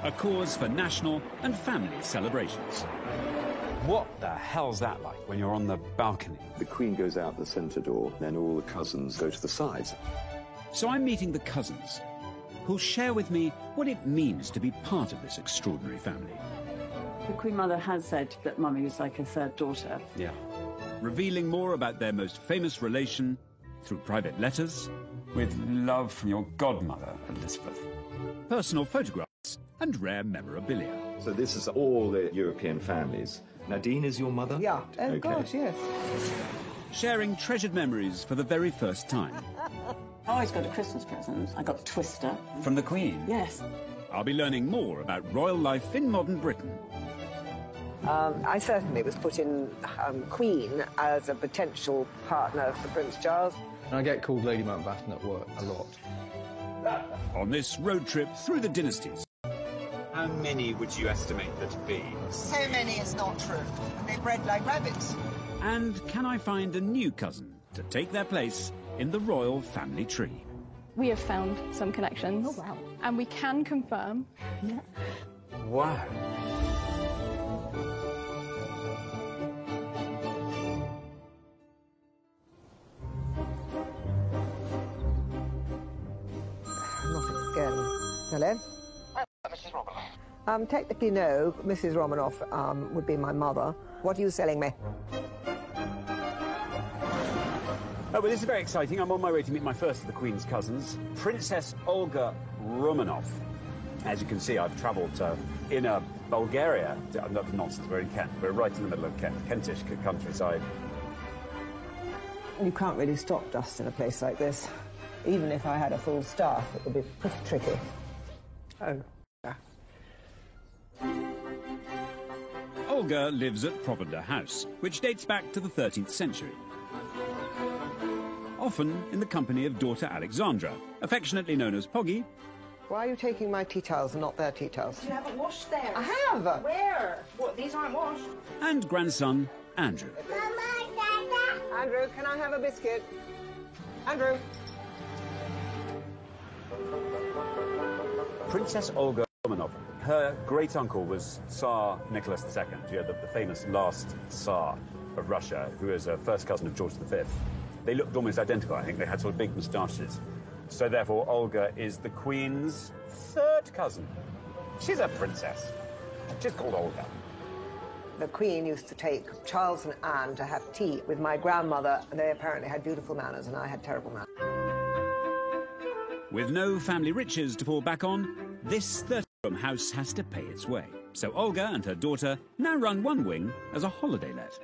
a cause for national and family celebrations. What the hell's that like when you're on the balcony? The Queen goes out the centre door, then all the cousins go to the sides. So I'm meeting the cousins, who'll share with me what it means to be part of this extraordinary family. The Queen Mother has said that Mummy was like a third daughter. Yeah. Revealing more about their most famous relation through private letters. With love from your godmother, Elizabeth. Personal photographs and rare memorabilia. So this is all the European families. Nadine is your mother? Yeah. Oh, okay. gosh, yes. Sharing treasured memories for the very first time. I always got a Christmas present. I got Twister. From the Queen? Yes. I'll be learning more about royal life in modern Britain. I certainly was put in Queen as a potential partner for Prince Charles. And I get called Lady Mountbatten at work a lot. On this road trip through the dynasties. How many would you estimate there to be? So many is not true. They bred like rabbits. And can I find a new cousin to take their place in the royal family tree? We have found some connections. Oh, wow. And we can confirm. Yeah. Wow. Nothing again. Hello? Mrs. Romanoff. Technically, no. Mrs. Romanoff would be my mother. What are you selling me? Oh, well, this is very exciting. I'm on my way to meet my first of the Queen's cousins, Princess Olga Romanov. As you can see, I've travelled inner Bulgaria. Nonsense, we're in Kent. We're right in the middle of Kent, Kentish countryside. You can't really stop dust in a place like this. Even if I had a full staff, it would be pretty tricky. Oh. Olga lives at Provender House, which dates back to the 13th century. Often in the company of daughter Alexandra, affectionately known as Poggy. Why are you taking my tea towels and not their tea towels? You haven't washed them. I have! Where? What, these aren't washed? And grandson Andrew. Andrew, can I have a biscuit? Andrew! Princess Olga Romanov. Her great-uncle was Tsar Nicholas II, the famous last Tsar of Russia, who was a first cousin of George V. They looked almost identical. I think they had sort of big moustaches. So therefore, Olga is the Queen's third cousin. She's a princess. She's called Olga. The Queen used to take Charles and Anne to have tea with my grandmother. They apparently had beautiful manners, and I had terrible manners. With no family riches to fall back on, this 30-room house has to pay its way. So Olga and her daughter now run one wing as a holiday let.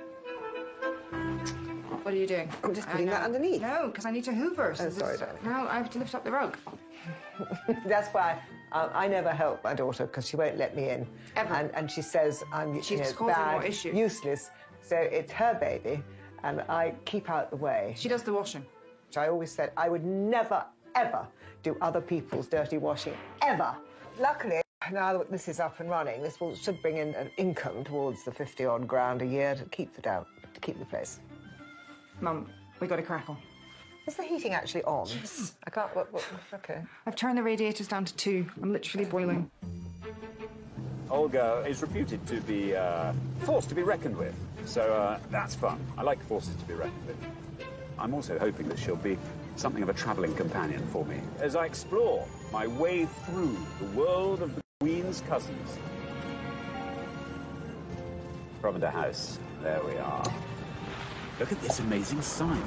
What are you doing? I'm just putting that underneath. No, because I need to hoover. Oh, sorry, darling. Now I have to lift up the rug. That's why I never help my daughter, because she won't let me in. Ever. And she says I'm She's causing bad, more issues. useless. So it's her baby, and I keep out the way. She does the washing. Which I always said I would never, ever do other people's dirty washing, ever. Luckily, now that this is up and running, this should bring in an income towards the 50-odd grand a year to keep the place. Mum, we got a crackle. Is the heating actually on? Yes. I can't... OK. I've turned the radiators down to 2. I'm literally boiling. Olga is reputed to be a force to be reckoned with. So that's fun. I like forces to be reckoned with. I'm also hoping that she'll be something of a travelling companion for me as I explore my way through the world of the Queen's cousins. Provender House. There we are. Look at this amazing sign.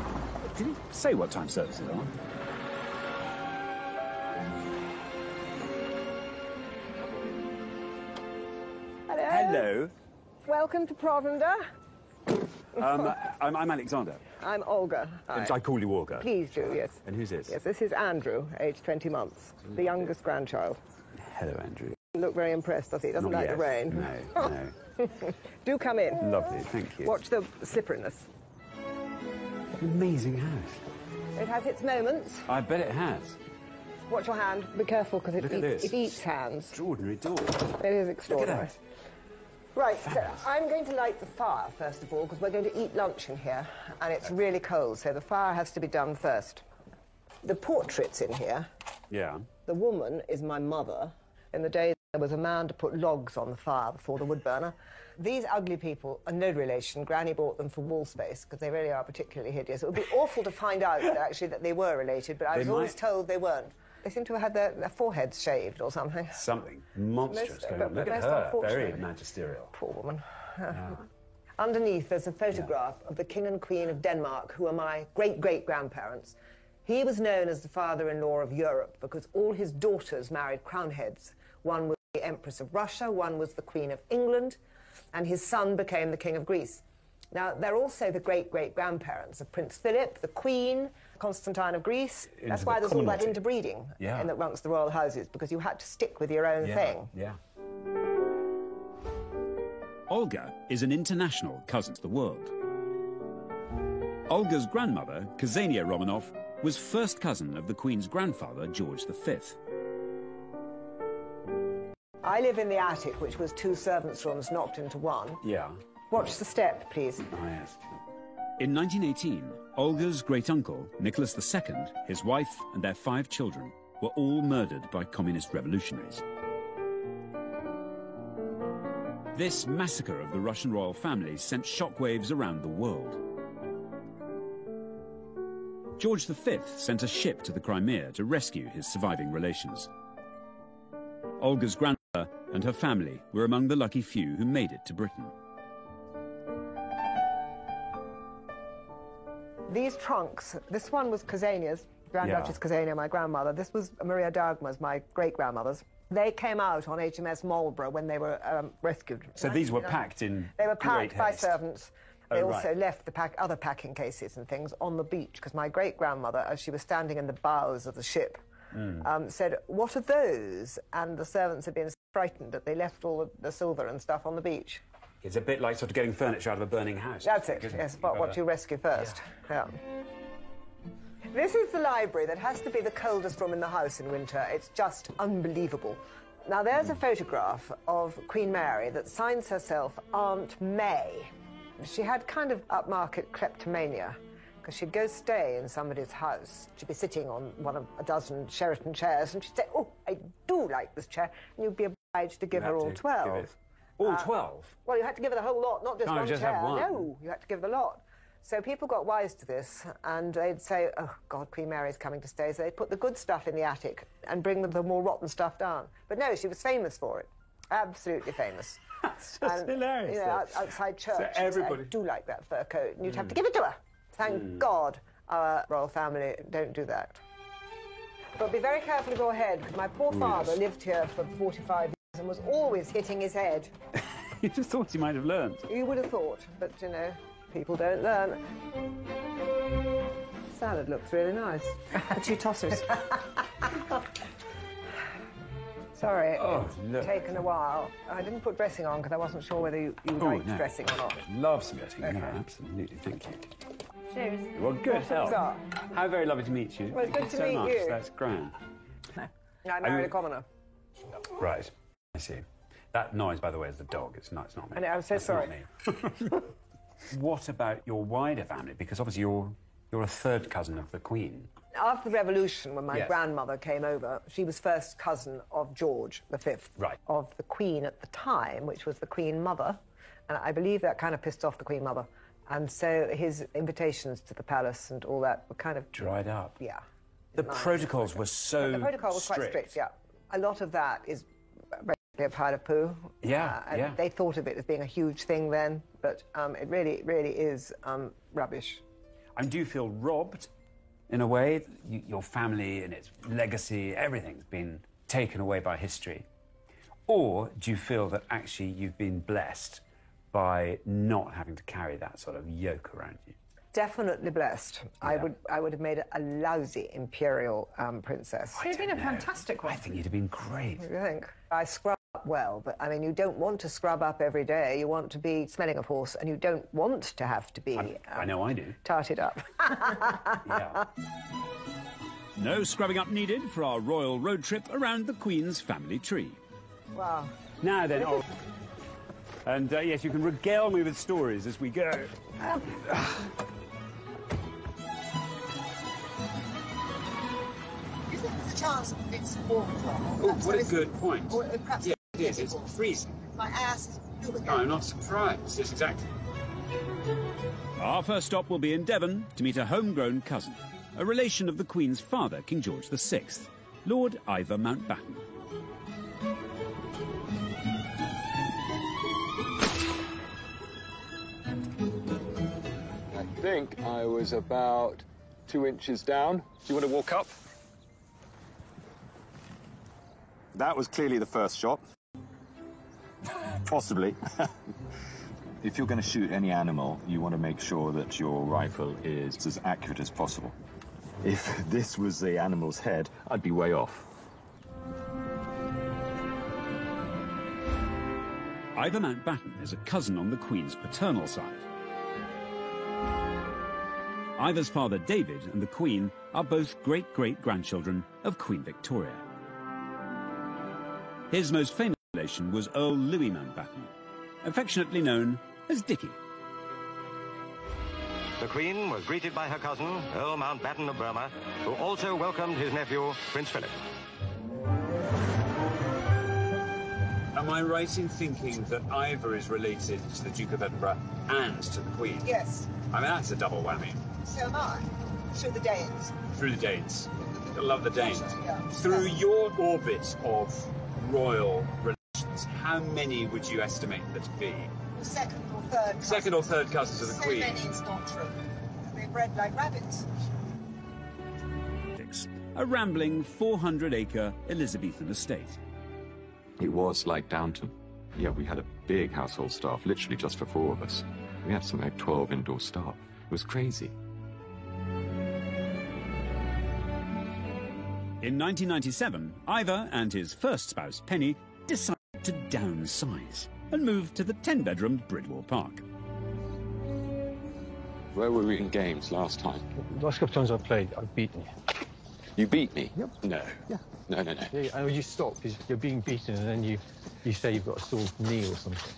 Did it say what time services are? Hello. Hello. Welcome to Provender. I'm Alexander. I'm Olga. Hi. I call you Olga. Please do, yes. And who's this? Yes, this is Andrew, aged 20 months, the youngest grandchild. Hello, Andrew. Look very impressed, does he? Doesn't Not like yet. the rain. No. Do come in. Lovely, thank you. Watch the slipperiness. An amazing house. It has its moments. I bet it has. Watch your hand. Be careful, because Look at this. it eats hands. Extraordinary door. It is extraordinary. Look at that. Right, so Fabulous. I'm going to light the fire, first of all, because we're going to eat lunch in here, and it's really cold, so the fire has to be done first. The portraits in here, Yeah. the woman is my mother, In the day, there was a man to put logs on the fire before the wood burner. These ugly people are no relation. Granny bought them for wall space because they really are particularly hideous. It would be awful to find out that they were related, but I was always told they weren't. They seem to have had their foreheads shaved or something. Something monstrous going on. Look at her, very magisterial. Poor woman. Underneath, there's a photograph of the King and Queen of Denmark, who are my great-great-grandparents. He was known as the father-in-law of Europe because all his daughters married crown heads. One was the Empress of Russia, one was the Queen of England, and his son became the King of Greece. Now, they're also the great-great-grandparents of Prince Philip, the Queen, Constantine of Greece. That's why there's all that interbreeding amongst the royal houses, because you had to stick with your own thing. Yeah. Olga is an international cousin to the world. Olga's grandmother, Ksenia Romanov, was first cousin of the Queen's grandfather, George V. I live in the attic, which was 2 servants' rooms knocked into one. Yeah. Watch the step, please. Oh, yes. In 1918, Olga's great-uncle, Nicholas II, his wife and their 5 children were all murdered by communist revolutionaries. This massacre of the Russian royal family sent shockwaves around the world. George V sent a ship to the Crimea to rescue his surviving relations. Olga's grandmother and her family were among the lucky few who made it to Britain. These trunks, this one was Ksenia's, Grand Duchess Ksenia, my grandmother. This was Maria Dagmar's, my great-grandmother's. They came out on HMS Marlborough when they were rescued. So these were packed in They were packed by haste. servants. They also left the other packing cases and things on the beach, because my great-grandmother, as she was standing in the bows of the ship, said, "What are those?" And the servants had been frightened that they left all the silver and stuff on the beach. It's a bit like sort of getting furniture out of a burning house. That's it, yes, but what you rescue first. Yeah. This is the library that has to be the coldest room in the house in winter. It's just unbelievable. Now, there's a photograph of Queen Mary that signs herself Aunt May. She had kind of upmarket kleptomania, because she'd go stay in somebody's house. She'd be sitting on one of a dozen Sheraton chairs, and she'd say, "Oh, I do like this chair," and you'd be obliged to give her all 12. All 12? Well, you had to give her the whole lot, not just one just chair. have one. No, you had to give the lot. So people got wise to this, and they'd say, "Oh, God, Queen Mary's coming to stay." So they'd put the good stuff in the attic and bring the more rotten stuff down. But no, she was famous for it. Absolutely famous. That's just hilarious. You know, outside church, So everybody... I do like that fur coat, and you'd have to give it to her. Thank God our royal family don't do that. But be very careful of your head, because my poor father lived here for 45 years and was always hitting his head. You just thought you might have learned. You would have thought, but, you know, people don't learn. Salad looks really nice. The 2 tossers. Sorry, it's taken a while. I didn't put dressing on because I wasn't sure whether you liked dressing or not. Love some dressing. Okay. Yeah, absolutely. Thank you. Cheers. Well, good help. How very lovely to meet you. Well, it's good to Thank you so meet much. you. That's grand. I married a commoner. Right. I see. That noise, by the way, is the dog. It's not me. I know, I'm so sorry. What about your wider family? Because obviously you're a third cousin of the Queen. After the Revolution, when my grandmother came over, she was first cousin of George V. Right. Of the Queen at the time, which was the Queen Mother. And I believe that kind of pissed off the Queen Mother. And so his invitations to the palace and all that were kind of... dried up. Yeah. The protocols were so The protocol was quite strict, yeah. A lot of that is basically a pile of poo. Yeah, and they thought of it as being a huge thing then, but it really, really is rubbish. And do you feel robbed, in a way? Your family and its legacy, everything's been taken away by history. Or do you feel that actually you've been blessed by not having to carry that sort of yoke around you? Definitely blessed. Yeah. I would have made a lousy imperial princess. You'd have been a fantastic one. I think you'd have been great. What do you think? I scrub up well, but I mean, you don't want to scrub up every day. You want to be smelling of horse, and you don't want to have to be... I know I do. Tarted up. Yeah. No scrubbing up needed for our royal road trip around the Queen's family tree. Wow. Now then, and yes, you can regale me with stories as we go. a chance it's warm. Oh, what a good point. Or perhaps Yeah, it is. It's freezing. my ass is blue again. No, I'm not surprised. Yes, exactly. Our first stop will be in Devon to meet a homegrown cousin, a relation of the Queen's father, King George VI, Lord Ivor Mountbatten. I think I was about 2 inches down. Do you want to walk up? That was clearly the first shot. Possibly. If you're going to shoot any animal, you want to make sure that your rifle is as accurate as possible. If this was the animal's head, I'd be way off. Ivor Mountbatten is a cousin on the Queen's paternal side. Ivor's father, David, and the Queen are both great-great-grandchildren of Queen Victoria. His most famous relation was Earl Louis Mountbatten, affectionately known as Dickie. The Queen was greeted by her cousin, Earl Mountbatten of Burma, who also welcomed his nephew, Prince Philip. Am I right in thinking that Ivor is related to the Duke of Edinburgh and to the Queen? Yes, I mean, that's a double whammy. so am I. Through the Danes. Through the Danes. I love the Danes. Yeah. Through your orbit of royal relations, how many would you estimate there to be? Second or third. Second or third cousins of the So Queen? many, it's not true. They bred like rabbits. A rambling 400-acre Elizabethan estate. It was like Downton. Yeah, we had a big household staff, literally just for 4 of us. We had something like 12 indoor staff. It was crazy. In 1997, Ivor and his first spouse, Penny, decided to downsize and move to the 10-bedroom Bridwell Park. Where were we in games last time? The last couple of times I've played, I've beaten you. You beat me? Yep. No. Yeah. No. Yeah, and you stop because you're being beaten, and then you say you've got a sore knee or something.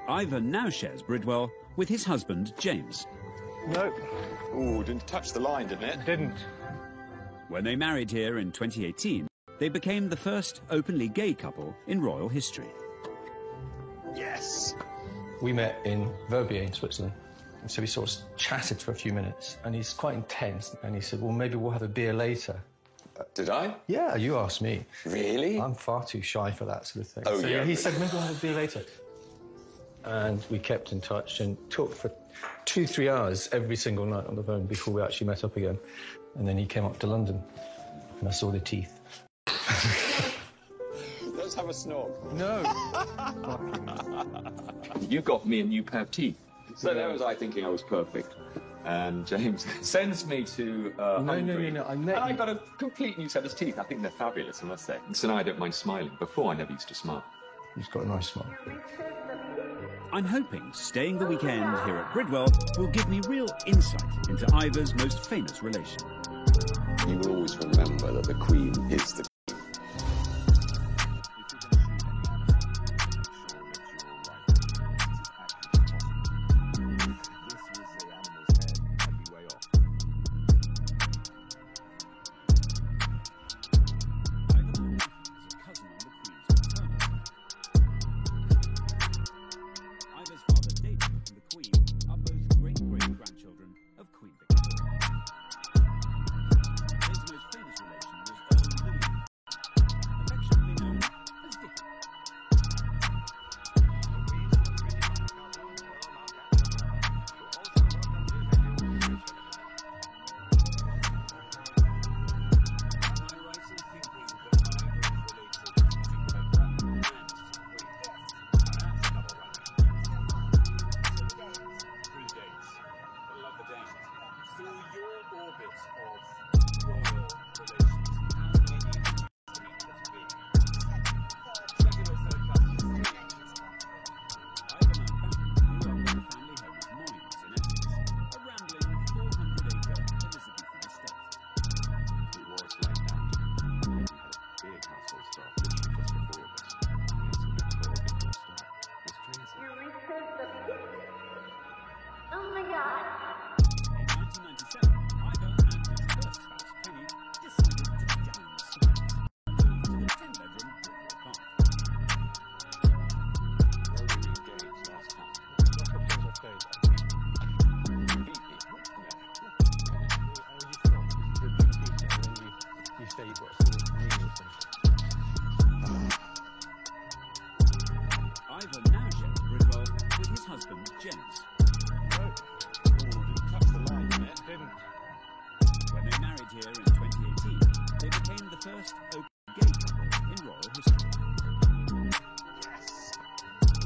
Ivor now shares Bridwell with his husband, James. No. Ooh, didn't touch the line, didn't it? Didn't. When they married here in 2018, they became the first openly gay couple in royal history. Yes! We met in Verbier in Switzerland. And so we sort of chatted for a few minutes, and he's quite intense. And he said, well, maybe we'll have a beer later. Did I? Yeah, you asked me. Really? I'm far too shy for that sort of thing. Oh, so yeah. He said, maybe we'll have a beer later. And we kept in touch and talked for 2-3 hours every single night on the phone before we actually met up again. And then he came up to London, and I saw the teeth. Let's have a snort. No. You got me a new pair of teeth. So there was I thinking I was perfect. And James sends me to Hungary. No. And I got a complete new set of teeth. I think they're fabulous, I must say. So now I don't mind smiling. Before, I never used to smile. He's got a nice smile. I'm hoping staying the weekend here at Bridwell will give me real insight into Ivor's most famous relation. You will always remember that the Queen is the Ivor now shares Bridwell with his husband, James. When they married here in 2018, they became the first open gay couple in royal history. Yes.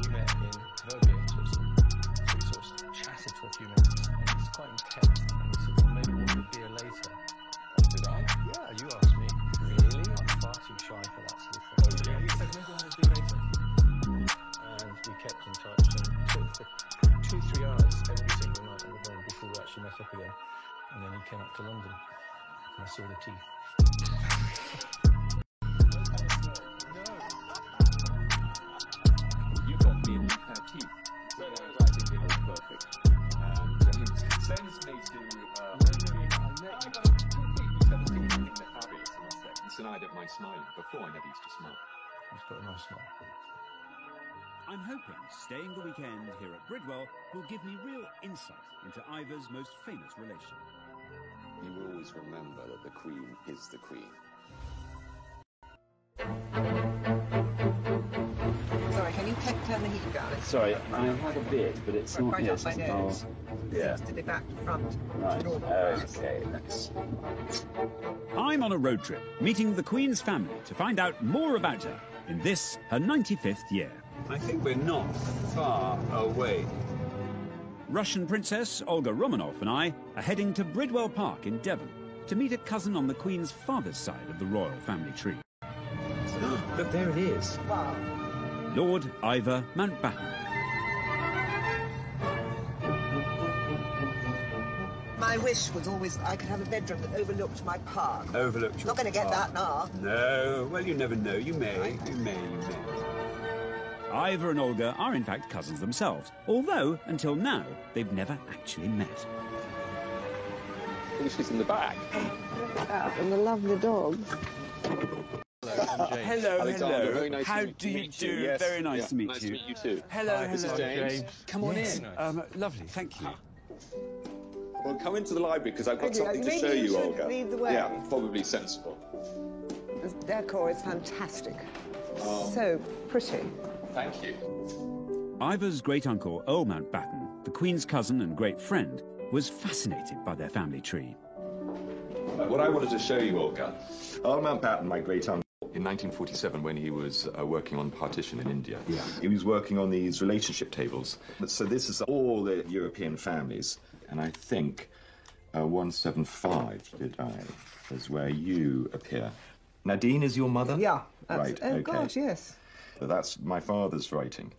We met in Verbier, Switzerland. So we sort of chatted for a few minutes, and it was quite intense. And he said, well, maybe we'll do beer later. Did I? Yeah, you asked me. Really? I'm far too shy for that sort of thing. Oh, yeah, you said maybe we'll do beer later. And we kept in touch and talked for 2-3 hours every single night on the phone before we actually met up again. And then he came up to London, and I saw the teeth. You got me a new pair of teeth. So that was, I think, it was perfect. And James sends me to... And I don't mind smiling. Before, I never used to smile. He's got a nice smile. I'm hoping staying the weekend here at Bridwell will give me real insight into Ivor's most famous relation. You will always remember that the Queen is the Queen. Sorry, can you turn the heat down? Sorry, I had a bit, but it's not Right here. up my nose. Yeah. Seems to be back to front. Right. Normal. Okay. That's... I'm on a road trip, meeting the Queen's family to find out more about her in this, her 95th year. I think we're not far away. Russian Princess Olga Romanov and I are heading to Bridwell Park in Devon to meet a cousin on the Queen's father's side of the royal family tree. Look, there it is. Wow. Lord Ivor Mountbatten. My wish was always I could have a bedroom that overlooked my park. Overlooked your Not going to get park. that now. No, well, you never know. You may. You may. Ivor and Olga are in fact cousins themselves, although, until now, they've never actually met. Oh, she's in the back. And the lovely dogs. Hello, Alexander, very nice How to do you meet do? you. Yes. Very nice Yeah, to meet nice you. to meet you too. Hello, Hi, this is James. Come on Yes. in. Lovely, thank you. Well, come into the library because I've got something to Maybe show you you, should Olga. lead the way. Yeah, probably sensible. The decor is fantastic. So pretty. Thank you. Ivor's great-uncle, Earl Mountbatten, the Queen's cousin and great friend, was fascinated by their family tree. What I wanted to show you, Olga, Earl Mountbatten, my great-uncle, in 1947 when he was working on partition in India. Yeah. He was working on these relationship tables. So this is all the European families. And I think 175, is where you appear. Nadine is your mother? Yeah. Right, Oh, okay. gosh, yes. So that's my father's writing.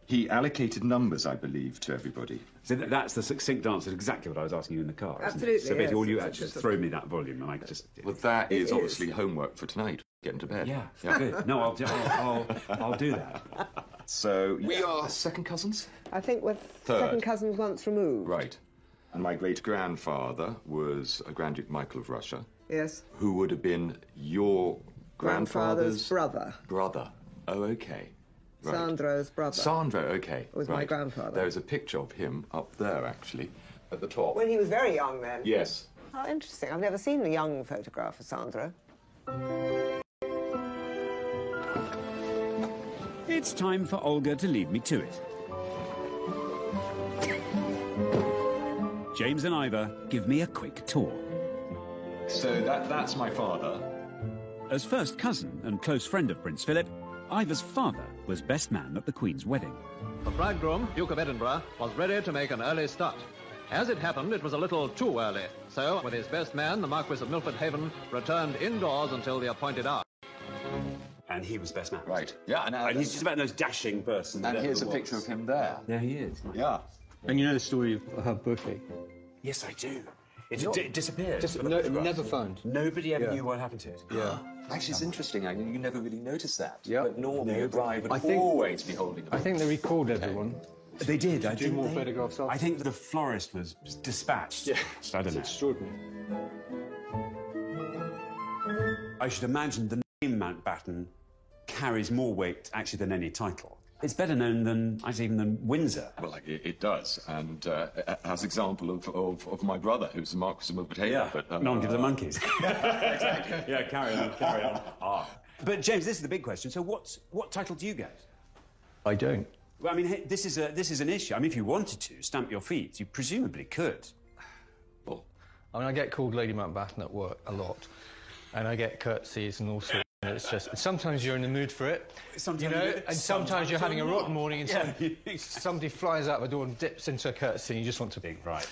He allocated numbers, I believe, to everybody. So that's the succinct answer to exactly what I was asking you in the car. isn't it? Absolutely, So basically, yes. all you actually just throw me that volume, and I just. Well, that is is. obviously homework for tonight. Getting to bed. Yeah. Good. No, I'll do that. So we are second cousins? I think we're Third. second cousins once removed. Right. And my great-grandfather was a Grand Duke Michael of Russia, Yes. who would have been your grandfather's brother. brother. Oh, okay. Right. Sandro's brother. Sandro, okay. Was my grandfather. There's a picture of him up there, actually, at the top. When he was very young then. Yes. How interesting. I've never seen a young photograph of Sandro. It's time for Olga to lead me to it. James and Ivor give me a quick tour. So that's my father. As first cousin and close friend of Prince Philip, Ivor's father was best man at the Queen's wedding. The bridegroom, Duke of Edinburgh, was ready to make an early start. As it happened, it was a little too early. So, with his best man, the Marquis of Milford Haven, returned indoors until the appointed hour. And he was best man. Right. Yeah, and he's just about the most dashing person. And that here's a ever picture was. of him there. Yeah, he is. Yeah. And you know the story of her bouquet? Yes, I do. It disappeared. Never found. Nobody ever knew what happened to it. Yeah. Actually, it's interesting. I mean, you never really noticed that. Yeah. But normally you arrive and I think- always be holding I think they recalled everyone. They did. I do think more photographs after. I think the florist was dispatched. Yeah. I don't It's know. extraordinary. I should imagine the name Mountbatten carries more weight actually than any title. It's better known than, I'd say, even than Windsor. Well, it does, and as example of my brother, who's the Marquis of Milford Haven. Yeah, but no one gives the monkeys. Exactly. Yeah, carry on. But James, this is the big question. So what title do you get? I don't. Well, I mean, hey, this is an issue. I mean, if you wanted to stamp your feet, you presumably could. Well, I mean, I get called Lady Mountbatten at work a lot, and I get curtsies and all sorts. It's just sometimes you're in the mood for it, and sometimes you're having a rotten morning and somebody flies out the door and dips into a curtsy and you just want to be right.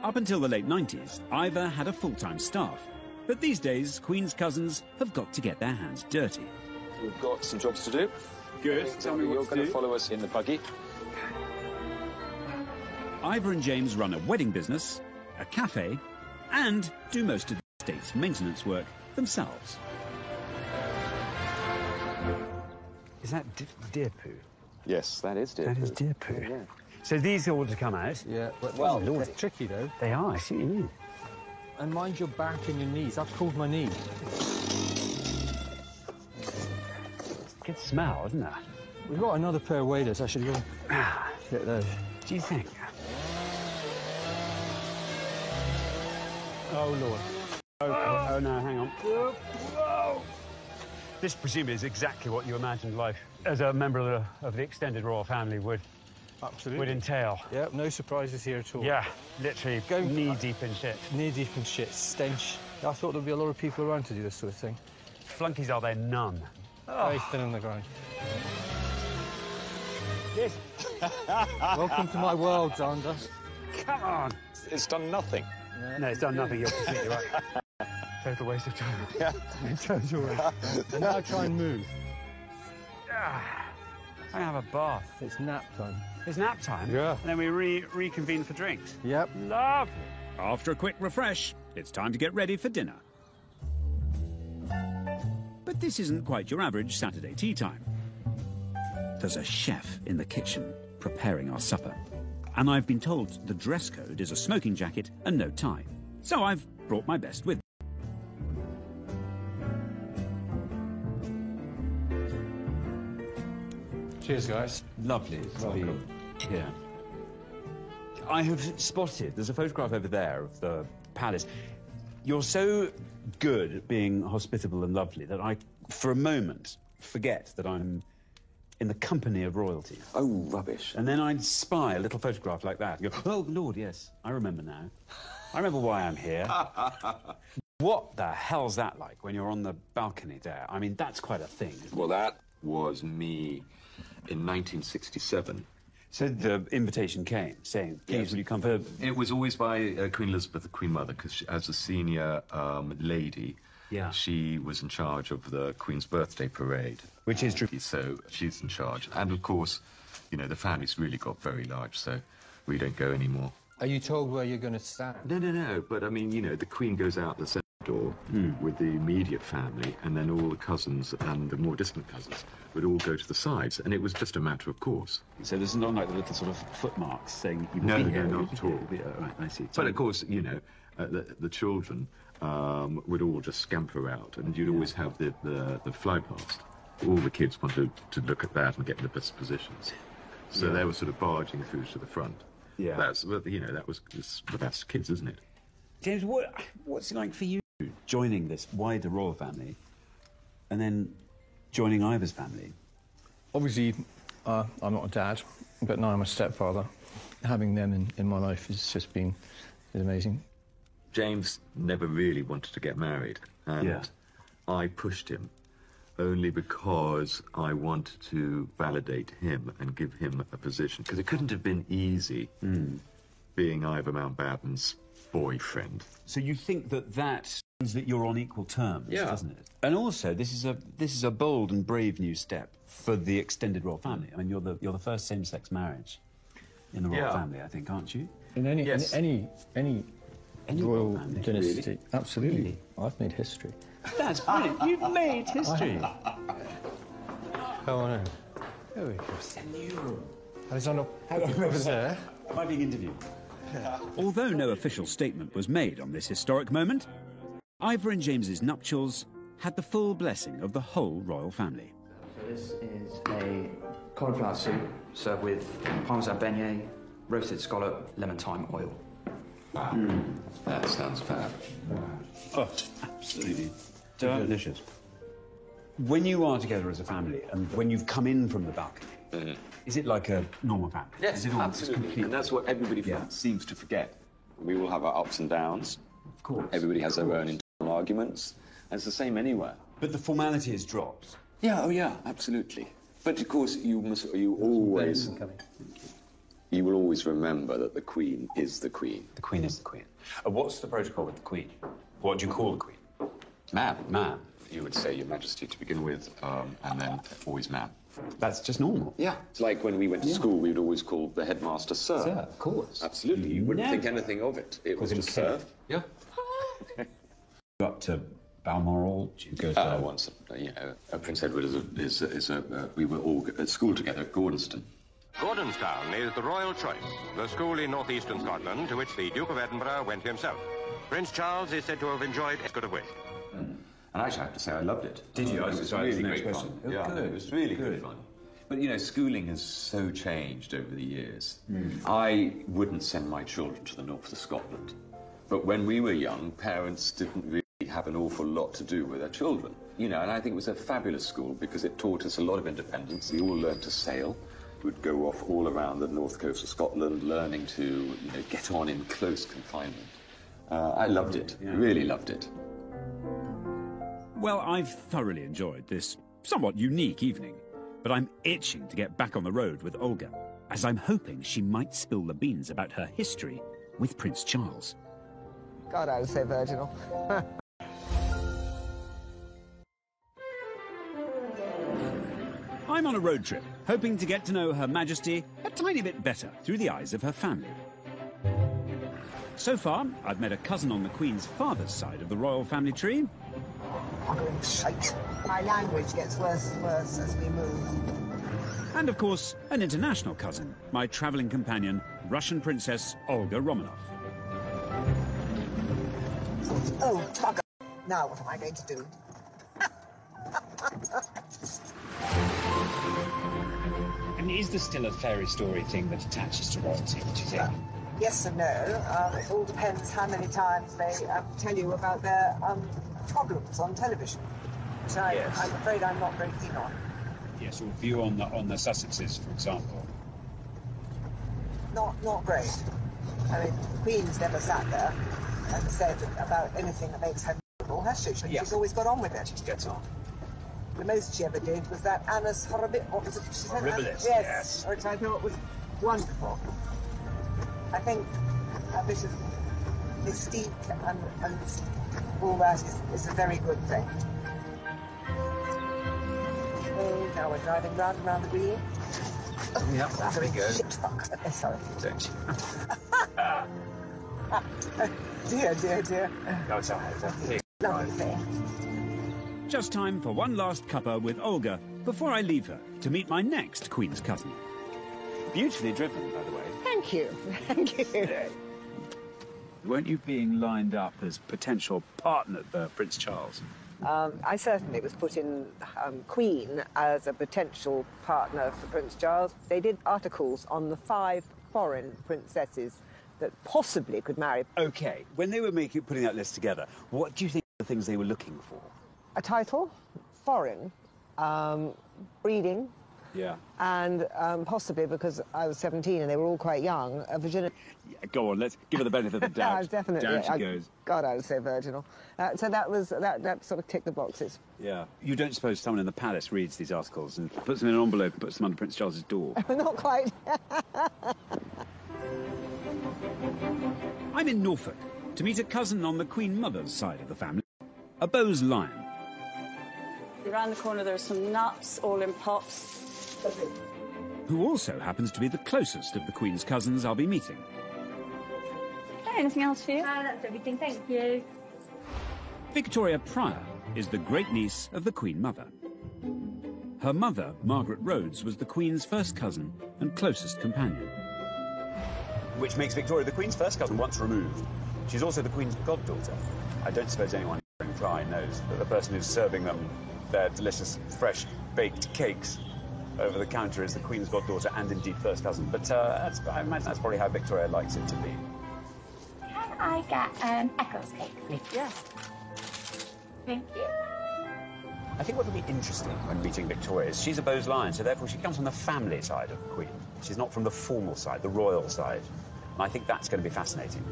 Up until the late 90s, Ivor had a full-time staff. But these days, Queen's cousins have got to get their hands dirty. We've got some jobs to do. Good. Tell me what You're to going do. to follow us in the buggy. Ivor and James run a wedding business, a cafe, and do most of the estate's maintenance work themselves. Is that deer poo? Yes, that is deer That poo. is deer poo. Yeah. So these are all to come out? Yeah, Well, they're tricky though. They are, I see what you mean. And mind your back and your knees. I've pulled my knee. Good smell, isn't it? We've got another pair of waders. I should go get those. Do you think? Oh, Lord. Oh, no, hang on. Whoa. This presumably is exactly what you imagined life as a member of the extended royal family would entail. Yeah, no surprises here at all. Yeah, literally knee-deep in shit. Knee-deep in shit, stench. I thought there'd be a lot of people around to do this sort of thing. Flunkies are there none. Very thin on the ground. Yes. Welcome to my world, Zander. Come on. It's done nothing. No, it's done nothing. You're completely right. Total waste of time. Yeah. Total waste. And now try and move. I have a bath. It's nap time. It's nap time? Yeah. And then we reconvene for drinks? Yep. Lovely. After a quick refresh, it's time to get ready for dinner. But this isn't quite your average Saturday tea time. There's a chef in the kitchen preparing our supper. And I've been told the dress code is a smoking jacket and no tie. So I've brought my best with me. Cheers, guys. Lovely to be here. I have spotted, there's a photograph over there of the palace. You're so good at being hospitable and lovely that I, for a moment, forget that I'm in the company of royalty. Oh, rubbish. And then I'd spy a little photograph like that and go, oh, Lord, yes, I remember now. I remember why I'm here. What the hell's that like when you're on the balcony there? I mean, that's quite a thing. Well, that was me in 1967. So the invitation came, saying, please, will you come for... It was always by Queen Elizabeth, the Queen Mother, because as a senior lady, she was in charge of the Queen's birthday parade. Which is true. So she's in charge. And, of course, you know, the family's really got very large, so we don't go anymore. Are you told where you're going to stand? No. But, I mean, you know, the Queen goes out the centre door with the immediate family, and then all the cousins and the more distant cousins would all go to the sides, and it was just a matter of course. So there's not like the little sort of footmarks saying you will No, be here. not at all. Right, I see. But, of course, you know, the children would all just scamper out, and you'd always have the fly past. All the kids wanted to look at that and get in the best positions. So they were sort of barging through to the front. Yeah. That's, you know, that's kids, isn't it? James, what's it like for you joining this wider royal family and then joining Ivor's family? Obviously, I'm not a dad, but now I'm a stepfather. Having them in my life has just been amazing. James never really wanted to get married, and I pushed him only because I wanted to validate him and give him a position, because it couldn't have been easy being Ivor Mountbatten's boyfriend. So you think that means that you're on equal terms, doesn't it? And also, this is a bold and brave new step for the extended royal family. I mean, you're the first same-sex marriage in the royal family, I think, aren't you? In any royal family, dynasty, really? absolutely. Really? I've made history. That's brilliant. You've made history. How on earth? There we go. Senor. Alessandro, over there. Am I being interviewed? Although no official statement was made on this historic moment, Ivor and James's nuptials had the full blessing of the whole royal family. So this is a cauliflower soup served with parmesan beignet, roasted scallop, lemon thyme oil. That sounds fab. Oh, absolutely delicious. When you are together as a family, and when you've come in from the balcony, is it like a normal family? Yes, Is it all absolutely. And that's what everybody seems to forget. We all have our ups and downs. Of course. Everybody has their own internal arguments. And it's the same anywhere. But the formality has dropped. Yeah, oh yeah, absolutely. But of course, you will always remember that the Queen is the Queen. The Queen is the Queen. What's the protocol with the Queen? What do you call the Queen? Ma'am. Ma'am. You would say Your Majesty to begin with, and then always ma'am. That's just normal. Yeah. It's like when we went to school, we would always call the headmaster Sir. Sir, of course. Absolutely. You wouldn't think anything of it. It was just Sir. Yeah. Up to Balmoral? Do you go to... Once, Prince Edward we were all at school together at Gordonstoun. Gordonstoun is the royal choice, the school in northeastern Scotland to which the Duke of Edinburgh went himself. Prince Charles is said to have enjoyed as good a wish. And actually, I have to say, I loved it. Did you? It was really great fun. Yeah, good. It was really good fun. But, you know, schooling has so changed over the years. I wouldn't send my children to the north of Scotland. But when we were young, parents didn't really have an awful lot to do with their children. You know, and I think it was a fabulous school because it taught us a lot of independence. We all learned to sail. We'd go off all around the north coast of Scotland, learning to, get on in close confinement. I loved it. Really loved it. Well, I've thoroughly enjoyed this somewhat unique evening, but I'm itching to get back on the road with Olga, as I'm hoping she might spill the beans about her history with Prince Charles. God, I was so virginal. I'm on a road trip, hoping to get to know Her Majesty a tiny bit better through the eyes of her family. So far, I've met a cousin on the Queen's father's side of the royal family tree. Shite. My language gets worse and worse as we move. And, of course, an international cousin, my travelling companion, Russian Princess Olga Romanov. Oh, bugger. Now what am I going to do? I mean, is there still a fairy story thing that attaches to royalty, do you think? Yes and no. It all depends how many times they tell you about their problems on television, which I'm afraid I'm not very keen on. Yes, or view on the Sussexes, for example. Not great. I mean, the Queen's never sat there and said about anything that makes her miserable, has she? She's always got on with it. She gets on. The most she ever did was that Annus Horribilis. What was it? She said Horribilis, yes. Which I thought was wonderful. I think a bit of mystique and all that is a very good thing. Oh, now we're driving round and round the green. Yeah, there we go. Shit, fuck. Sorry. Don't Dear. No, it's all right. Lovely. Just time for one last cuppa with Olga before I leave her to meet my next Queen's cousin. Beautifully driven, by the way. Thank you. Thank you. Weren't you being lined up as potential partner for Prince Charles? I certainly was put in Queen as a potential partner for Prince Charles. They did articles on the 5 foreign princesses that possibly could marry. OK, when they were putting that list together, what do you think are the things they were looking for? A title, foreign, breeding, and possibly, because I was 17 and they were all quite young, a virginity. Yeah, go on, let's give her the benefit of the doubt. Definitely. Down she goes. God, I was so virginal. So that sort of ticked the boxes. Yeah. You don't suppose someone in the palace reads these articles and puts them in an envelope and puts them under Prince Charles's door? Not quite. I'm in Norfolk to meet a cousin on the Queen Mother's side of the family, a Bowes lion. Around the corner there are some nuts, all in pots. Who also happens to be the closest of the Queen's cousins I'll be meeting. Anything else for you? No, that's everything, thank you. Victoria Pryor is the great-niece of the Queen Mother. Her mother, Margaret Rhodes, was the Queen's first cousin and closest companion. Which makes Victoria the Queen's first cousin once removed. She's also the Queen's goddaughter. I don't suppose anyone Klein knows that the person who's serving them their delicious, fresh, baked cakes over the counter is the Queen's goddaughter and indeed first cousin. But I imagine that's probably how Victoria likes it to be. Can I get an Eccles cake, please? Yes. Thank you. I think what will be interesting when meeting Victoria is she's a Bowes-Lyon, so therefore she comes from the family side of the Queen. She's not from the formal side, the royal side. And I think that's going to be fascinating.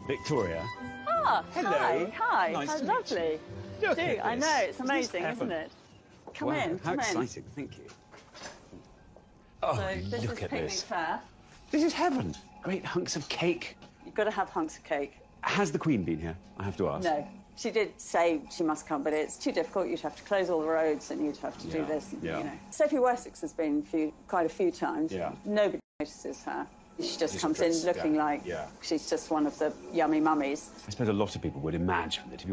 Victoria. Ah, hello. Hi. Nice How to lovely. meet you. Look Do. at I this. know, it's amazing, isn't it? Come Wow, in, how come in. exciting, thank you. Oh, So this look is at picnic this. fare. This is heaven. Great hunks of cake. You've got to have hunks of cake. Has the Queen been here? I have to ask. No. She did say she must come, but it's too difficult. You'd have to close all the roads and you'd have to do this. And, yeah. You know. Sophie Wessex has been quite a few times. Yeah. Nobody notices her. She just comes dressed, in looking like yeah. she's just one of the yummy mummies. I suppose a lot of people would imagine that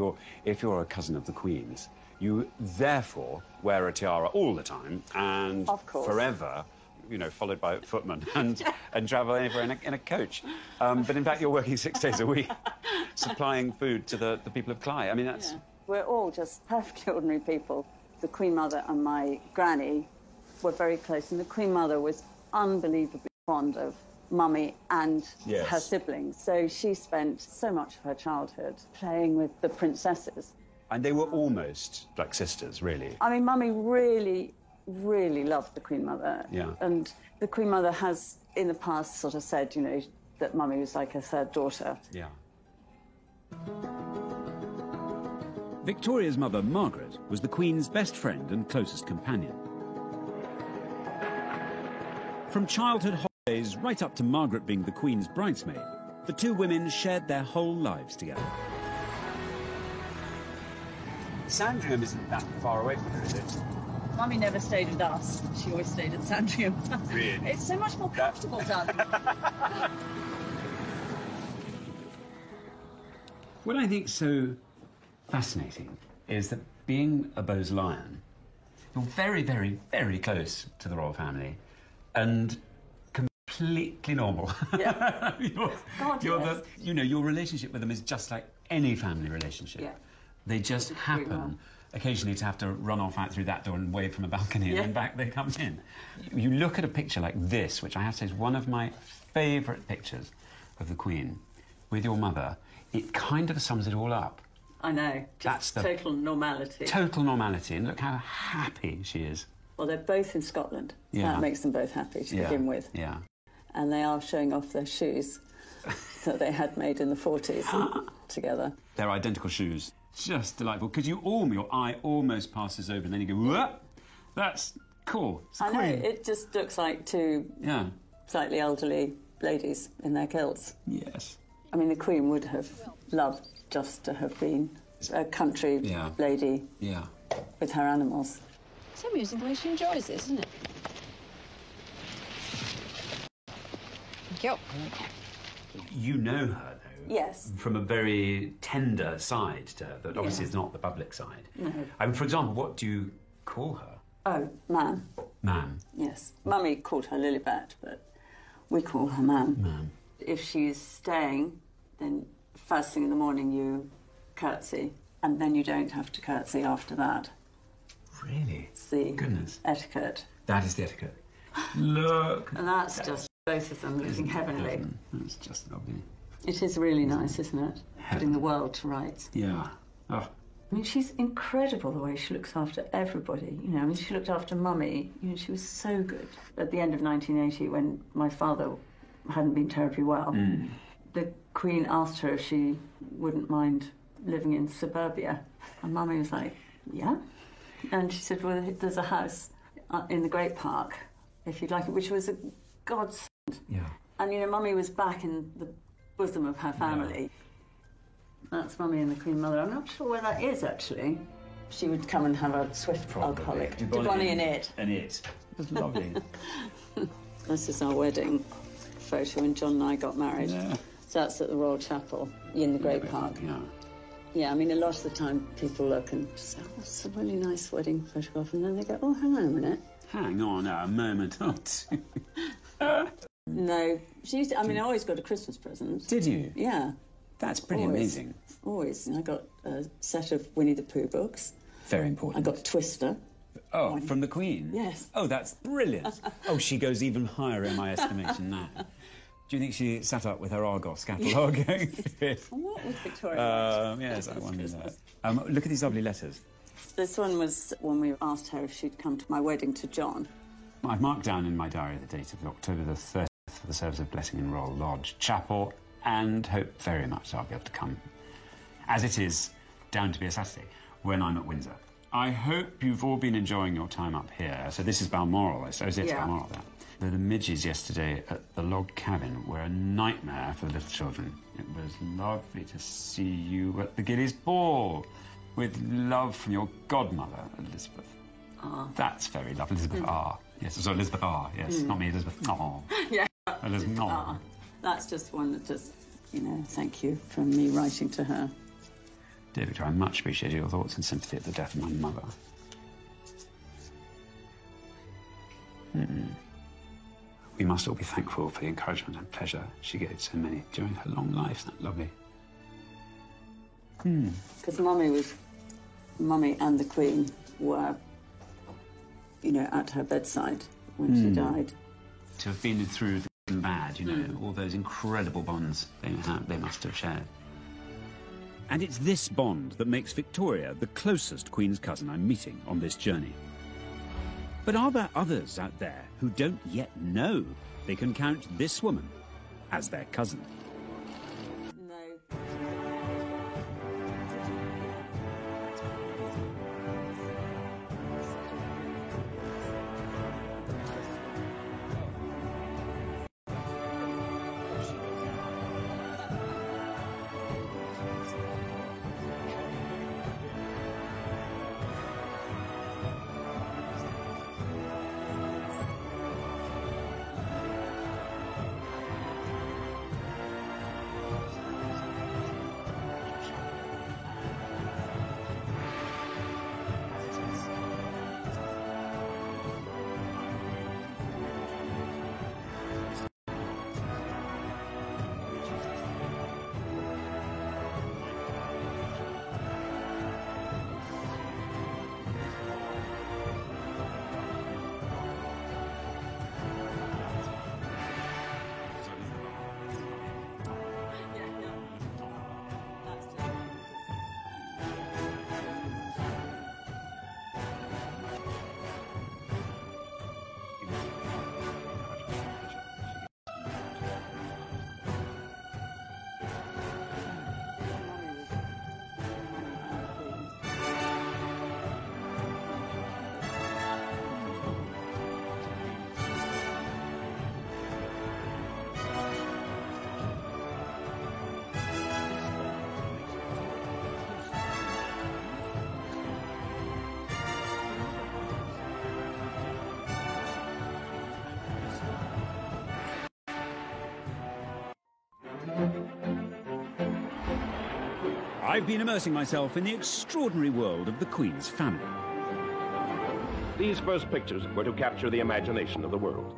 if you're a cousin of the Queen's, you therefore wear a tiara all the time and Of course. forever, you know, followed by footmen and travel anywhere in a coach. But in fact, you're working 6 days a week, supplying food to the people of Clyde. I mean, that's... Yeah. We're all just perfectly ordinary people. The Queen Mother and my granny were very close, and the Queen Mother was unbelievably fond of Mummy and Yes. her siblings. So she spent so much of her childhood playing with the princesses. And they were almost like sisters, really. I mean, Mummy really, really loved the Queen Mother. Yeah. And the Queen Mother has, in the past, sort of said, you know, that Mummy was like a third daughter. Yeah. Victoria's mother, Margaret, was the Queen's best friend and closest companion. From childhood holidays right up to Margaret being the Queen's bridesmaid, the two women shared their whole lives together. Sandringham isn't that far away from her, is it? Mummy never stayed with us. She always stayed at Sandringham. Really? It's so much more comfortable, darling. What I think so fascinating is that being a Bowes-Lyon, you're very, very, very close to the royal family and completely normal. Yeah. you're the, you know, your relationship with them is just like any family relationship. Yeah. They just happen occasionally to have to run off out through that door and wave from a balcony and then back they come in. You look at a picture like this, which I have to say is one of my favourite pictures of the Queen, with your mother, it kind of sums it all up. I know. Just total normality. Total normality, and look how happy she is. Well, they're both in Scotland. So Yeah. that makes them both happy to begin with. Yeah. And they are showing off their shoes that they had made in the 40s together. They're identical shoes. Just delightful. Because your eye almost passes over and then you go, whoa, that's cool. It's I know, Queen. it just looks like two slightly elderly ladies in their kilts. Yes. I mean, the Queen would have loved just to have been a country lady with her animals. It's amusing the way she enjoys this, isn't it? Thank you. You know her, though. Yes. From a very tender side to her, that obviously is not the public side. No. I mean, for example, what do you call her? Oh, Ma'am. Ma'am. Yes. Mummy called her Lilibet, but we call her Ma'am. Ma'am. If she's staying, then first thing in the morning you curtsy, and then you don't have to curtsy after that. Really? It's the Goodness. etiquette. That is the etiquette. Look. And that's just both of them looking heavenly. That's just lovely. It is really nice, isn't it? Putting the world to rights. Yeah. Oh. I mean, she's incredible the way she looks after everybody. You know, I mean, she looked after Mummy. You know, she was so good. At the end of 1980, when my father hadn't been terribly well, the Queen asked her if she wouldn't mind living in suburbia. And Mummy was like, yeah. And she said, well, there's a house in the Great Park, if you'd like it, which was a godsend. Yeah. And, you know, Mummy was back in the bosom of her family. That's Mummy and the Queen Mother. I'm not sure where that is, actually. She would come and have a swift alcoholic. Dubonnet and it. And it. It was lovely. This is our wedding photo when John and I got married. Yeah. So that's at the Royal Chapel in the Great Park. Yeah. Yeah, I mean, a lot of the time people look and say, oh, it's a really nice wedding photograph. And then they go, oh, hang on a minute. Hang on a moment or two. No, she used to, I mean, I always got a Christmas present. Did you? Yeah. That's pretty Always. amazing. Always. I got a set of Winnie the Pooh books. Very important. I got Twister. Oh, from the Queen? Yes. Oh, that's brilliant. Oh, she goes even higher in my estimation now. Do you think she sat up with her Argos catalogue going through it? What was Victoria? Yes, I wonder that. Look at these lovely letters. This one was when we asked her if she'd come to my wedding to John. I've marked down in my diary the date of October the 30th for the service of Blessing in Royal Lodge Chapel, and hope very much I'll be able to come, as it is down to be a Saturday, when I'm at Windsor. I hope you've all been enjoying your time up here. So this is Balmoral, I suppose. It's Balmoral there. The midges yesterday at the log cabin were a nightmare for the little children. It was lovely to see you at the Gillies Ball, with love from your godmother, Elizabeth. Ah. That's very lovely, Elizabeth R. Yes, so Elizabeth R. Yes, not me, Elizabeth. Oh. Yeah. Elizabeth R. That's just one that just, you know, thank you from me writing to her. Dear Victoria, I much appreciate your thoughts and sympathy at the death of my mother. We must all be thankful for the encouragement and pleasure she gave so many during her long life. Isn't that lovely? Because Mummy and the Queen were, you know, at her bedside when she died. To have been through the good and bad, you know, all those incredible bonds they must have shared. And it's this bond that makes Victoria the closest Queen's cousin I'm meeting on this journey. But are there others out there who don't yet know they can count this woman as their cousin? I've been immersing myself in the extraordinary world of the Queen's family. These first pictures were to capture the imagination of the world.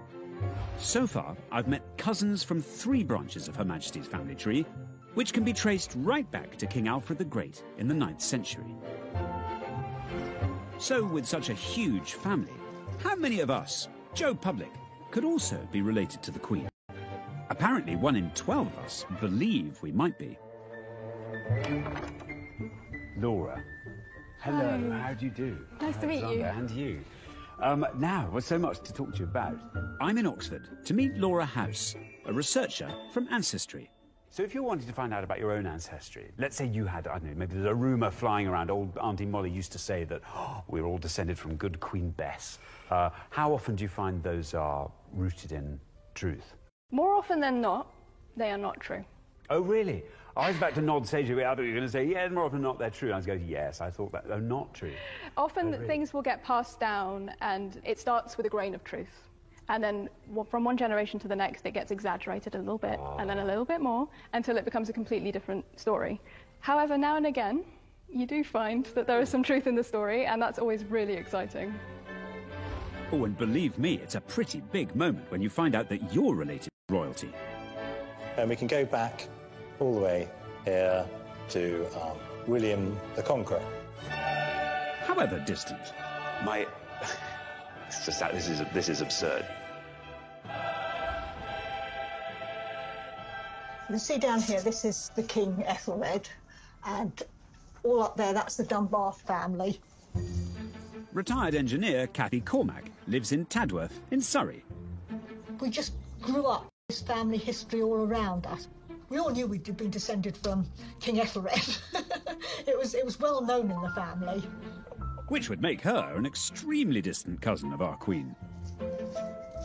So far, I've met cousins from 3 branches of Her Majesty's family tree, which can be traced right back to King Alfred the Great in the 9th century. So, with such a huge family, how many of us, Joe Public, could also be related to the Queen? Apparently, 1 in 12 of us believe we might be. Laura. Hello, Hi. how do you do? Nice to meet you. And you. Now, there's so much to talk to you about. I'm in Oxford to meet Laura House, a researcher from Ancestry. So if you're wanting to find out about your own ancestry, let's say you had, I don't know, maybe there's a rumour flying around, old Auntie Molly used to say that we're all descended from good Queen Bess. How often do you find those are rooted in truth? More often than not, they are not true. Oh, really? I was about to nod sagely. I thought you were going to say, yeah, more often than not, they're true. I was going, yes, I thought that. Oh, not true. Often really? things will get passed down and it starts with a grain of truth. And then from one generation to the next, it gets exaggerated a little bit and then a little bit more until it becomes a completely different story. However, now and again, you do find that there is some truth in the story, and that's always really exciting. Oh, and believe me, it's a pretty big moment when you find out that you're related to royalty. And we can go back all the way here to William the Conqueror. However distant. This is absurd. You can see down here, this is the King Ethelred, and all up there, that's the Dunbar family. Retired engineer Kathy Cormack lives in Tadworth in Surrey. We just grew up with this family history all around us. We all knew we'd been descended from King Ethelred. It was well known in the family. Which would make her an extremely distant cousin of our Queen.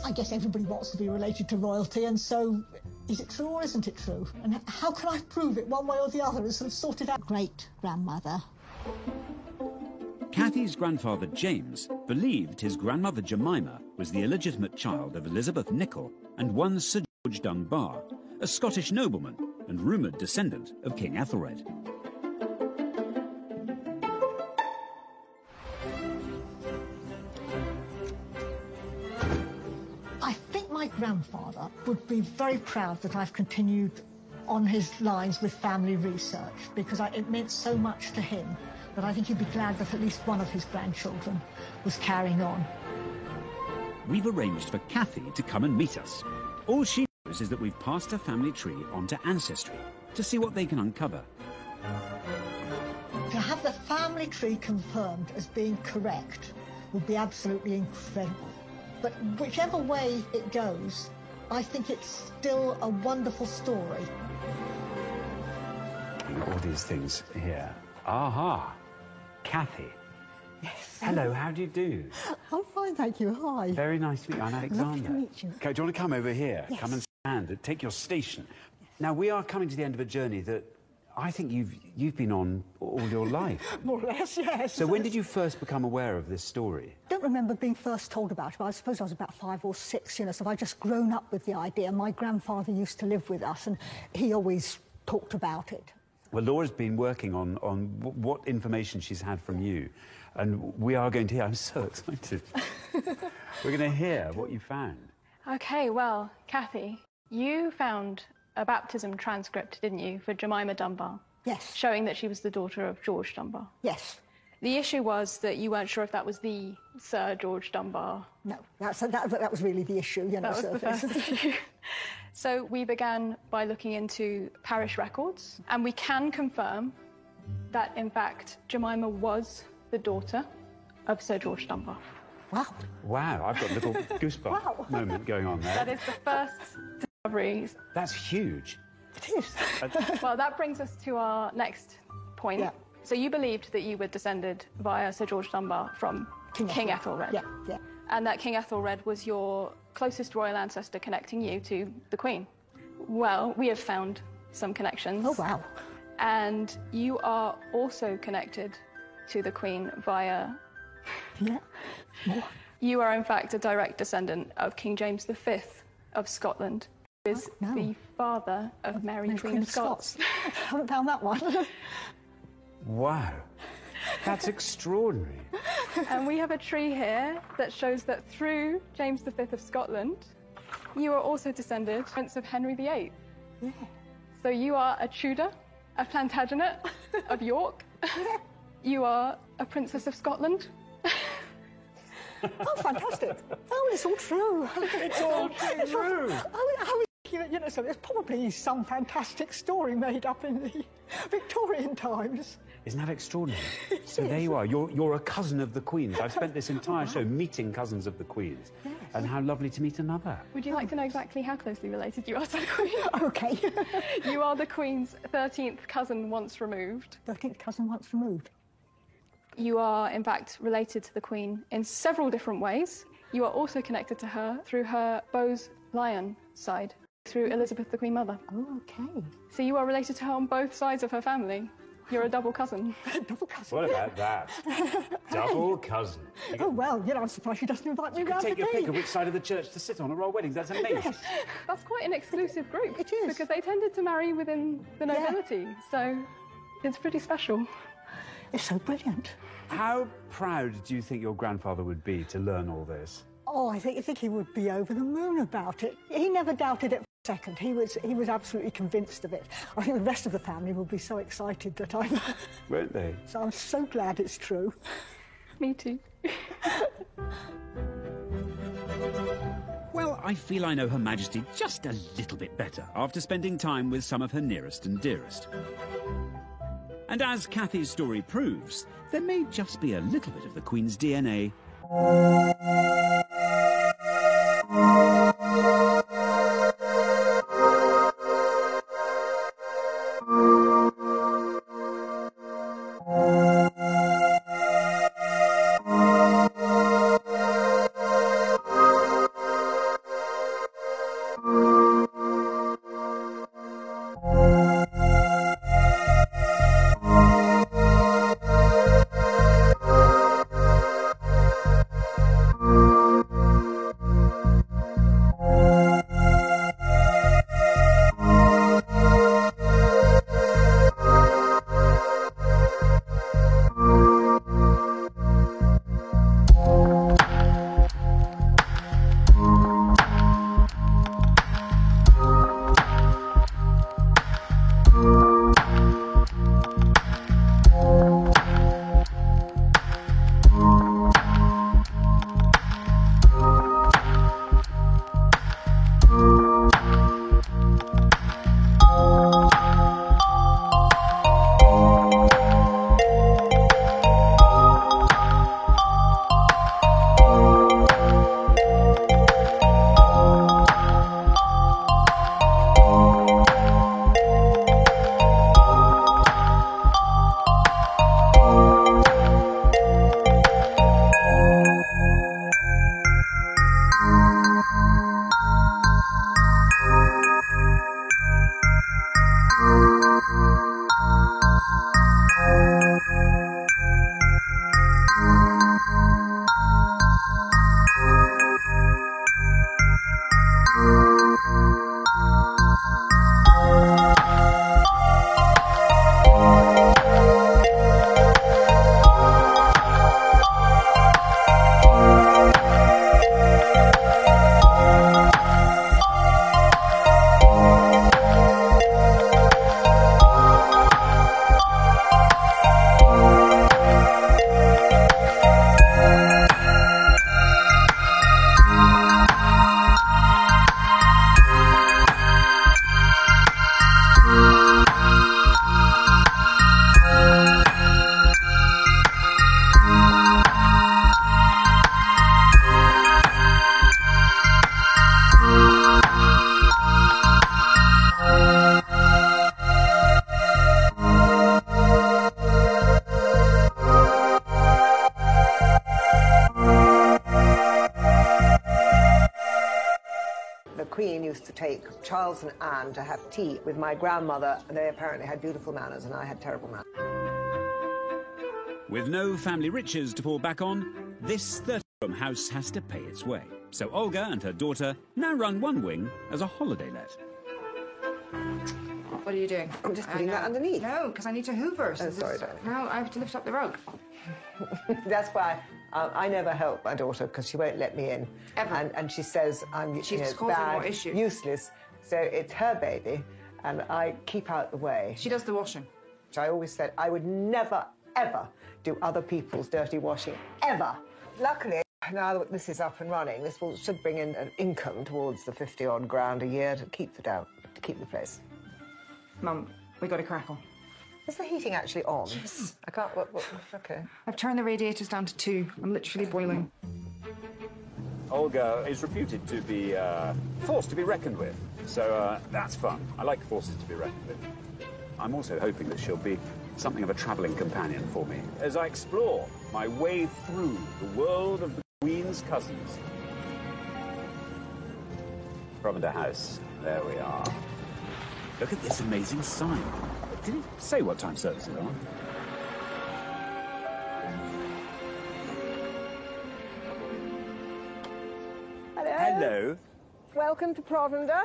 I guess everybody wants to be related to royalty, and so is it true or isn't it true? And how can I prove it one way or the other and sort of sort it out? Great-grandmother. Kathy's grandfather James believed his grandmother Jemima was the illegitimate child of Elizabeth Nichol and one Sir George Dunbar, a Scottish nobleman and rumoured descendant of King Ethelred. I think my grandfather would be very proud that I've continued on his lines with family research, because it meant so much to him that I think he'd be glad that at least one of his grandchildren was carrying on. We've arranged for Kathy to come and meet us. All she knows is that we've passed her family tree on to Ancestry to see what they can uncover. To have the family tree confirmed as being correct would be absolutely incredible. But whichever way it goes, I think it's still a wonderful story. All these things here. Aha! Kathy. Yes. Hello, how do you do? I'm fine, thank you. Hi. Very nice to meet you. I'm Alexander. Lovely to meet you. Okay, do you want to come over here? Yes. Come and stand. Take your station. Now, we are coming to the end of a journey that I think you've been on all your life. More or less, yes. So when did you first become aware of this story? I don't remember being first told about it, but I suppose I was about 5 or 6, you know, so I'd just grown up with the idea. My grandfather used to live with us, and he always talked about it. Well, Laura's been working on what information she's had from you, and we are going to hear. I'm so excited. We're going to hear what you found. Okay, well, Kathy, you found a baptism transcript, didn't you, for Jemima Dunbar? Yes. Showing that she was the daughter of George Dunbar. Yes. The issue was that you weren't sure if that was the Sir George Dunbar. No, that was really the issue, you know. That was the first issue. So we began by looking into parish records, and we can confirm that, in fact, Jemima was the daughter of Sir George Dunbar. Wow. Wow, I've got a little goosebump moment going on there. That is the first discovery. That's huge. It is. Well, that brings us to our next point. Yeah. So you believed that you were descended via Sir George Dunbar from King Ethelred. Yeah, yeah. And that King Ethelred was your closest royal ancestor connecting you to the Queen. Well, we have found some connections. Oh, wow. And you are also connected to the Queen via... Yeah. More. You are, in fact, a direct descendant of King James V of Scotland, who is the father of Mary, Queen of Scots. I haven't found that one. Wow. That's extraordinary. And we have a tree here that shows that through James V of Scotland, you are also descended Prince of Henry VIII. Yeah. So you are a Tudor, a Plantagenet of York. You are a Princess of Scotland. Oh, fantastic. Oh, it's all true. It's all true. I was thinking that, you know, so there's probably some fantastic story made up in the Victorian times. Isn't that extraordinary? So there you are. You're a cousin of the Queen's. I've spent this entire show meeting cousins of the Queen's. Yes. And how lovely to meet another. Would you like to know exactly how closely related you are to the Queen? OK. You are the Queen's 13th cousin once removed. 13th cousin once removed. You are, in fact, related to the Queen in several different ways. You are also connected to her through her Bowes-Lyon side, through Elizabeth, the Queen Mother. Oh, OK. So you are related to her on both sides of her family. You're a double cousin. Double cousin. What about that? Double cousin. Oh, well, you know, I'm surprised she doesn't invite me round for tea. Take your pick of which side of the church to sit on at royal weddings. That's amazing. Yes. That's quite an exclusive group. It is. Because they tended to marry within the nobility. So it's pretty special. It's so brilliant. How proud do you think your grandfather would be to learn all this? Oh, I think he would be over the moon about it. He never doubted it for a second. He was absolutely convinced of it. I think the rest of the family will be so excited that I'm... Won't they? So I'm so glad it's true. Me too. Well, I feel I know Her Majesty just a little bit better after spending time with some of her nearest and dearest. And as Cathy's story proves, there may just be a little bit of the Queen's DNA. Queen used to take Charles and Anne to have tea with my grandmother, and they apparently had beautiful manners, and I had terrible manners. With no family riches to fall back on, this 30-room house has to pay its way. So Olga and her daughter now run one wing as a holiday let. What are you doing? I'm just putting that underneath. No, because I need to hoover. So Oh, sorry, darling. No, I have to lift up the rug. That's why I never help my daughter, because she won't let me in. Ever. And she says I'm She just calls it bad, more issue. useless. So it's her baby, and I keep out the way. She does the washing. So I always said I would never, ever do other people's dirty washing, ever. Luckily, now that this is up and running, this should bring in an income towards the 50-odd grand a year to keep the place. Mum, we got a crackle. Is the heating actually on? Yes. I can't. Okay. I've turned the radiators down to 2. I'm literally boiling. Olga is reputed to be forced to be reckoned with, so that's fun. I like forces to be reckoned with. I'm also hoping that she'll be something of a travelling companion for me as I explore my way through the world of the Queen's cousins. Provender House, there we are. Look at this amazing sign. Did it say what time services are? Hello. Hello. Welcome to Provender.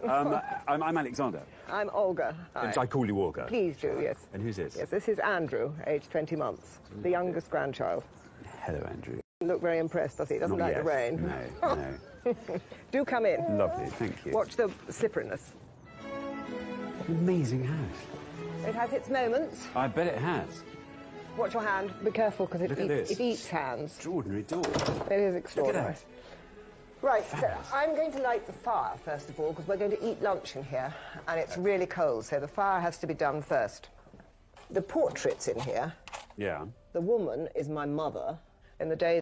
I'm Alexander. I'm Olga. Hi. And I call you Olga. Please do, yes. And who's this? Yes, this is Andrew, aged 20 months, the youngest grandchild. Hello, Andrew. look very impressed, does he? He doesn't Not like yet. the rain. No. Do come in. Lovely, thank you. Watch the slipperiness. Amazing house. It has its moments. I bet it has. Watch your hand. Be careful, because Look at this. it eats hands. Extraordinary door. It is extraordinary. Look at Right, so I'm going to light the fire, first of all, because we're going to eat lunch in here, and it's really cold, so the fire has to be done first. The portraits in here, Yeah. the woman is my mother in the days